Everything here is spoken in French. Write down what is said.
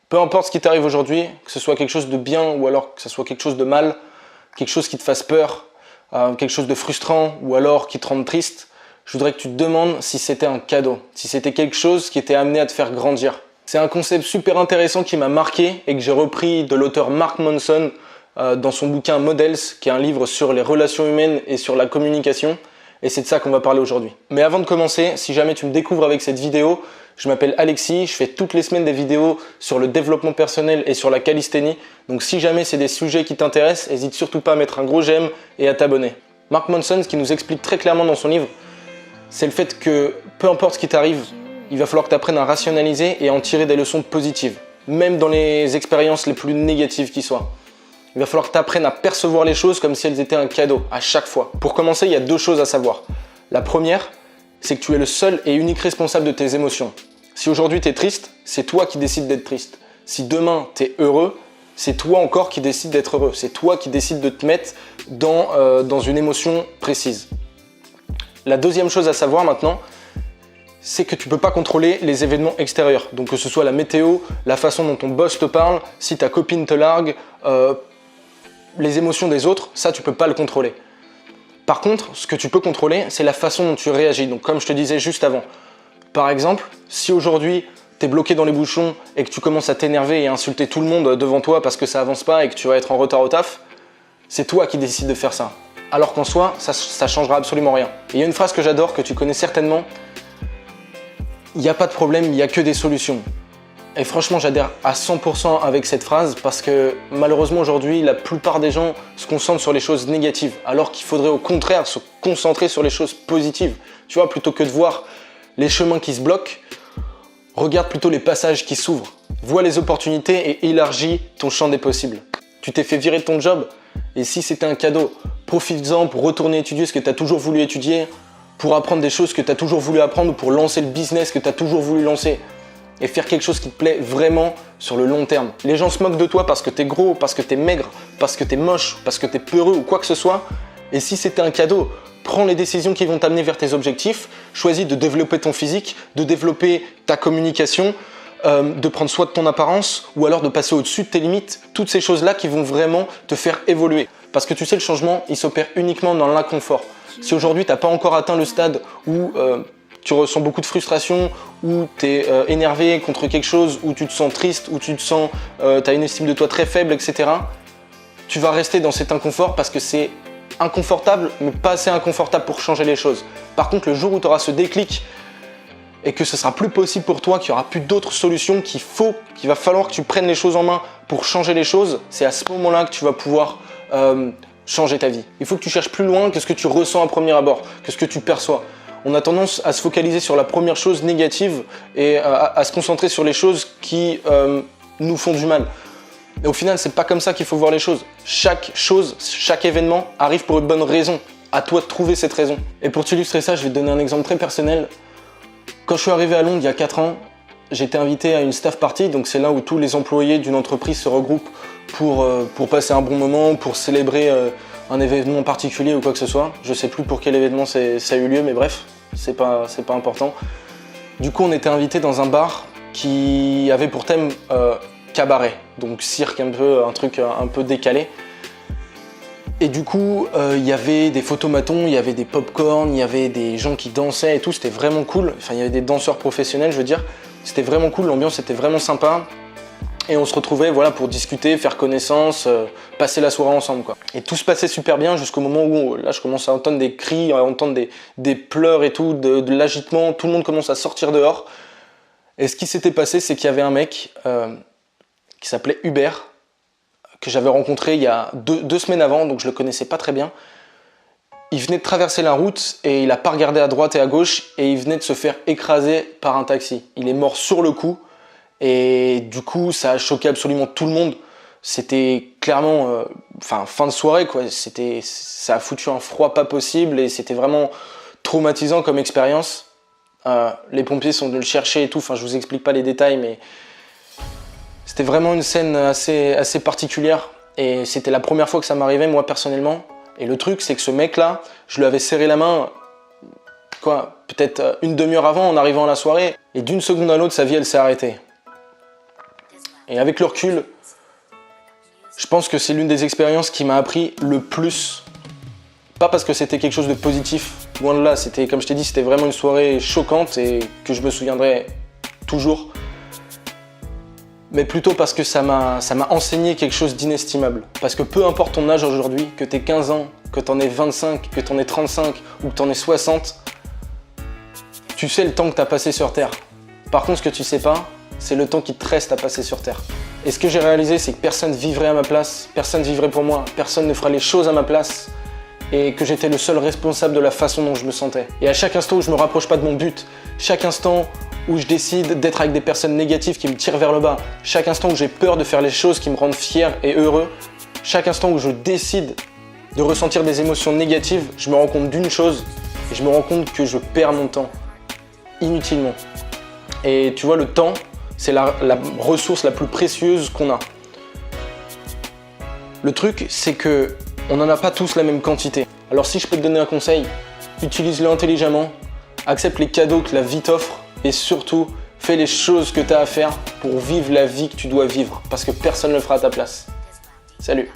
Peu importe ce qui t'arrive aujourd'hui, que ce soit quelque chose de bien ou alors que ce soit quelque chose de mal, quelque chose qui te fasse peur, quelque chose de frustrant ou alors qui te rende triste, je voudrais que tu te demandes si c'était un cadeau, si c'était quelque chose qui était amené à te faire grandir. C'est un concept super intéressant qui m'a marqué et que j'ai repris de l'auteur Mark Manson dans son bouquin Models, qui est un livre sur les relations humaines et sur la communication. Et c'est de ça qu'on va parler aujourd'hui. Mais avant de commencer, si jamais tu me découvres avec cette vidéo, je m'appelle Alexis, je fais toutes les semaines des vidéos sur le développement personnel et sur la calisthénie. Donc si jamais c'est des sujets qui t'intéressent, n'hésite surtout pas à mettre un gros j'aime et à t'abonner. Mark Manson, ce qui nous explique très clairement dans son livre, c'est le fait que peu importe ce qui t'arrive, il va falloir que tu apprennes à rationaliser et à en tirer des leçons positives, même dans les expériences les plus négatives qui soient. Il va falloir que tu apprennes à percevoir les choses comme si elles étaient un cadeau, à chaque fois. Pour commencer, il y a deux choses à savoir. La première, c'est que tu es le seul et unique responsable de tes émotions. Si aujourd'hui tu es triste, c'est toi qui décides d'être triste. Si demain tu es heureux, c'est toi encore qui décides d'être heureux. C'est toi qui décides de te mettre dans une émotion précise. La deuxième chose à savoir maintenant, c'est que tu ne peux pas contrôler les événements extérieurs. Donc que ce soit la météo, la façon dont ton boss te parle, si ta copine te largue, les émotions des autres, ça tu peux pas le contrôler. Par contre, ce que tu peux contrôler, c'est la façon dont tu réagis. Donc comme je te disais juste avant. Par exemple, si aujourd'hui tu es bloqué dans les bouchons et que tu commences à t'énerver et à insulter tout le monde devant toi parce que ça avance pas et que tu vas être en retard au taf, c'est toi qui décides de faire ça. Alors qu'en soi, ça changera absolument rien. Et il y a une phrase que j'adore, que tu connais certainement. Il n'y a pas de problème, il n'y a que des solutions. Et franchement, j'adhère à 100% avec cette phrase parce que malheureusement aujourd'hui, la plupart des gens se concentrent sur les choses négatives alors qu'il faudrait au contraire se concentrer sur les choses positives. Tu vois, plutôt que de voir les chemins qui se bloquent, regarde plutôt les passages qui s'ouvrent. Vois les opportunités et élargis ton champ des possibles. Tu t'es fait virer de ton job et si c'était un cadeau, profites-en pour retourner étudier ce que tu as toujours voulu étudier, pour apprendre des choses que tu as toujours voulu apprendre ou pour lancer le business que tu as toujours voulu lancer. Et faire quelque chose qui te plaît vraiment sur le long terme. Les gens se moquent de toi parce que t'es gros, parce que t'es maigre, parce que t'es moche, parce que t'es peureux ou quoi que ce soit. Et si c'était un cadeau, prends les décisions qui vont t'amener vers tes objectifs, choisis de développer ton physique, de développer ta communication, de prendre soin de ton apparence ou alors de passer au-dessus de tes limites. Toutes ces choses-là qui vont vraiment te faire évoluer. Parce que tu sais, le changement, il s'opère uniquement dans l'inconfort. Si aujourd'hui, t'as pas encore atteint le stade où tu ressens beaucoup de frustration, ou tu es énervé contre quelque chose, ou tu te sens triste, ou tu te sens, tu as une estime de toi très faible, etc. Tu vas rester dans cet inconfort parce que c'est inconfortable, mais pas assez inconfortable pour changer les choses. Par contre, le jour où tu auras ce déclic et que ce sera plus possible pour toi, qu'il n'y aura plus d'autres solutions, qu'il va falloir que tu prennes les choses en main pour changer les choses, c'est à ce moment-là que tu vas pouvoir changer ta vie. Il faut que tu cherches plus loin que ce que tu ressens à premier abord, que ce que tu perçois. On a tendance à se focaliser sur la première chose négative et à se concentrer sur les choses qui nous font du mal. Et au final, c'est pas comme ça qu'il faut voir les choses. Chaque chose, chaque événement arrive pour une bonne raison. À toi de trouver cette raison. Et pour t'illustrer ça, je vais te donner un exemple très personnel. Quand je suis arrivé à Londres il y a 4 ans, j'ai été invité à une staff party, donc c'est là où tous les employés d'une entreprise se regroupent pour passer un bon moment, pour célébrer un événement particulier ou quoi que ce soit. Je sais plus pour quel événement ça a eu lieu, mais bref, c'est pas important. Du coup, on était invités dans un bar qui avait pour thème cabaret, donc cirque un truc un peu décalé. Et du coup, il y avait des photomatons, il y avait des pop-corn, il y avait des gens qui dansaient et tout, c'était vraiment cool. Enfin, il y avait des danseurs professionnels, je veux dire. C'était vraiment cool, l'ambiance était vraiment sympa. Et on se retrouvait voilà, pour discuter, faire connaissance, passer la soirée ensemble, quoi. Et tout se passait super bien jusqu'au moment où là, je commence à entendre des cris, à entendre des pleurs et tout, de l'agitement. Tout le monde commence à sortir dehors. Et ce qui s'était passé, c'est qu'il y avait un mec qui s'appelait Hubert, que j'avais rencontré il y a deux semaines avant, donc je le connaissais pas très bien. Il venait de traverser la route et il a pas regardé à droite et à gauche et il venait de se faire écraser par un taxi. Il est mort sur le coup. Et du coup, ça a choqué absolument tout le monde. C'était clairement, fin de soirée, quoi. Ça a foutu un froid pas possible et c'était vraiment traumatisant comme expérience. Les pompiers sont venus le chercher et tout. Enfin, je vous explique pas les détails, mais c'était vraiment une scène assez particulière. Et c'était la première fois que ça m'arrivait, moi personnellement. Et le truc, c'est que ce mec-là, je lui avais serré la main, peut-être une demi-heure avant, en arrivant à la soirée. Et d'une seconde à l'autre, sa vie, elle s'est arrêtée. Et avec le recul, je pense que c'est l'une des expériences qui m'a appris le plus. Pas parce que c'était quelque chose de positif, loin de là, c'était, comme je t'ai dit, c'était vraiment une soirée choquante et que je me souviendrai toujours. Mais plutôt parce que ça m'a enseigné quelque chose d'inestimable. Parce que peu importe ton âge aujourd'hui, que t'aies 15 ans, que t'en aies 25, que t'en aies 35 ou que t'en aies 60, tu sais le temps que t'as passé sur Terre. Par contre, ce que tu sais pas, c'est le temps qui te reste à passer sur Terre. Et ce que j'ai réalisé, c'est que personne vivrait à ma place, personne vivrait pour moi, personne ne fera les choses à ma place, et que j'étais le seul responsable de la façon dont je me sentais. Et à chaque instant où je me rapproche pas de mon but, chaque instant où je décide d'être avec des personnes négatives qui me tirent vers le bas, chaque instant où j'ai peur de faire les choses qui me rendent fier et heureux, chaque instant où je décide de ressentir des émotions négatives, je me rends compte d'une chose, et je me rends compte que je perds mon temps, inutilement. Et tu vois, le temps, c'est la ressource la plus précieuse qu'on a. Le truc, c'est que on n'en a pas tous la même quantité. Alors si je peux te donner un conseil, utilise-le intelligemment, accepte les cadeaux que la vie t'offre et surtout, fais les choses que tu as à faire pour vivre la vie que tu dois vivre parce que personne ne le fera à ta place. Salut!